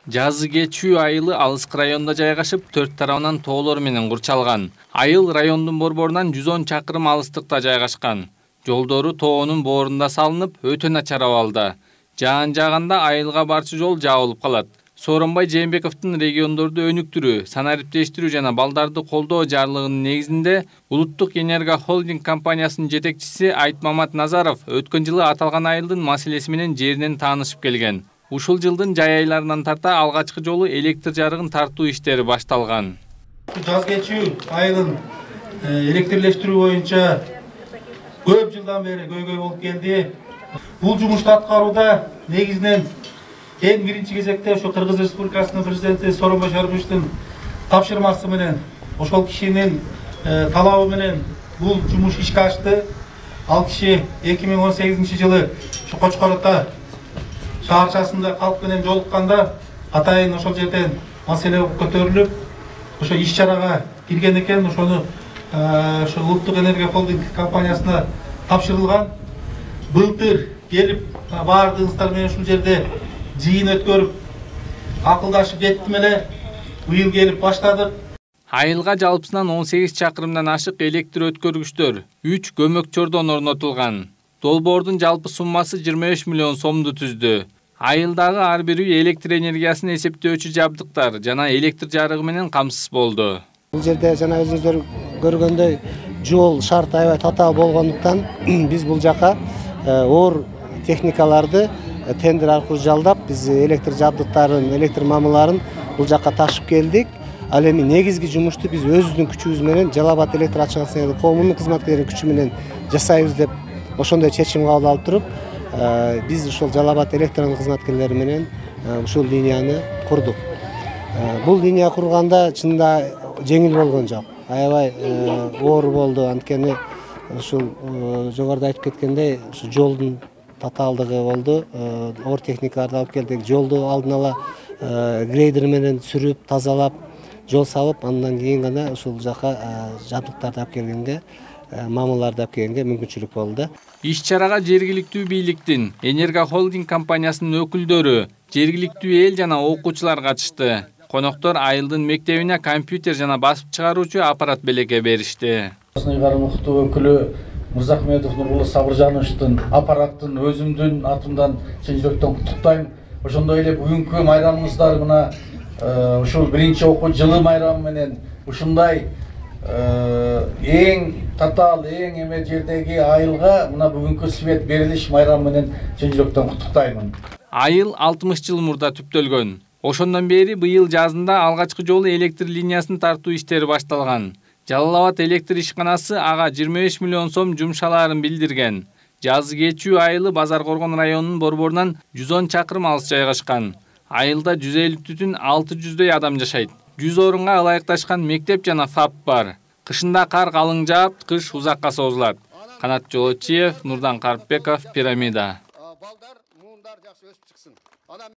Жазы кечүү айылы алыскы районунда жайгашып, 4 тарабынан тоолор менен курчалган. Айыл райондун борборунан 110 чакырым алыстыкта жайгашкан. Жолдору тоонун боорунда салынып, өтө начар абалда. Жаан жааганда айылга барчу жол жабылып калат. Сооронбай Жээнбековдун региондорду өнүктүрүү, санариптештирүү жана балдарды колдоо жарлыгынын негизинде Улуттук Энерго Холдинг компаниясынын жетекчиси Айтмамат Назаров өткөн жылы аталган айылдын маселеси менен жеринен таанышып келген. Ушул жылдын жай айларынан тарта алгачкы жолу электр жарыгын тартуу иштери башталган. Жаз кечүү айылын электрлештирүү боюнча көп жылдан бери көйгөй болуп келди. Бул жумушту аткарууда негизинен эң биринчи кезекте ошо Кыргыз Республикасынын президенти Сооронбай Жээнбековдун тапшырмасы менен, ошол кишинин талабы менен бул жумуш ишке ашты. Ал киши 2018 жылы ошо Кочкор Ата шаарчасында калк менен жолукканда атайын ошол жерден маселе көтөрүлүп, ошо иш-чарага кирген экен. Ошону ошо Улуттук Энерго Холдинг компаниясына тапшырылган. Былтыр келип баардыгыңыздар менен ушул жерде жыйын өткөрүп, акылдашып жеттим эле. Быйыл келип баштадык. Айылга жалпысынан 18 чакырымдан ашык электр өткөргүчтөр 3 көмөкчөрдөн орнотулган. Долбоордун жалпы суммасы 25 миллион сомду түздү. Айылдагы ар бир үй электр энергиясын эсептөөчү жабдыктар жана электр жарыгы менен камсыз болду. Бул жерде жана өзүңүздөр көргөндөй жол шарт аябай татаал болгондуктан биз бул жака оор техникаларды тендер аркылуу жалдап, биз электр жабдыктарын, электр мамыларын бул жака ташып келдик. Ал эми негизги жумушту биз өзүбүздүн күчүбүз менен Жалал Абад электр ачык коомунун кызматкерлеринин күчү менен жасайбыз деп ошондой чечим кабыл алып туруп, биз ушул Жалал Абад электр кызматкерлери менен ушул линияны курдук. Бул линия курганда чында жеңил болгон жок. Аябай оор болду. Анткени ушул жогоруда айтып кеткендей, ушу жолдун татаалдыгы болду. Оор техникаларды алып келдик. Жолду алдын ала грейдер менен сүрүп, тазалап, жол салып, андан кийин гана ушул жака жабдыктарды алып келгенге, мамыларды алып келгенге мүмкүнчүлүк болду. Иш-чарага жергиликтүү бийликтин, Энерго Холдинг компаниясынын өкүлдөрү, жергиликтүү эл жана окуучулар катышты. Коноктор айылдын мектебине компьютер жана басып чыгаруучу аппарат белекке беришти. Ыйгарым укуктуу өкүлү Мырзахметов Нурбулат Сабыржановичтин аппараттын өзүмдүн атымдан чын жүрөктөн куттуктайм. Ошондой эле бүгүнкү майрамыңыздар мына ушул биринчи окуу жылы майрамы менен ушундай эң татаал, эң эме жердеги айылга мына бүгүнкү свет берилиш майрамы менен чын жүрөктөн куттуктаймын. Айыл 60 жыл мурда түптөлгөн. Ошондон бери быйыл жазында алгачкы жолу электр линиясын тартуу иштери башталган. Жалал Абад электр ишканасы ага 25 миллион сом жумшалаарын билдирген. Жазы кечүү айылы Базар Коргон районунун борборунан 110 чакырым алыс жайгашкан. Айылда 150-600 адам жашайт. 100 орунга ылайыкташкан мектеп жана ФАП бар. Кышында кар калың жаап, кыш узакка созулат. Канат Жолочиев, Нурдан Карпбеков, Пирамида.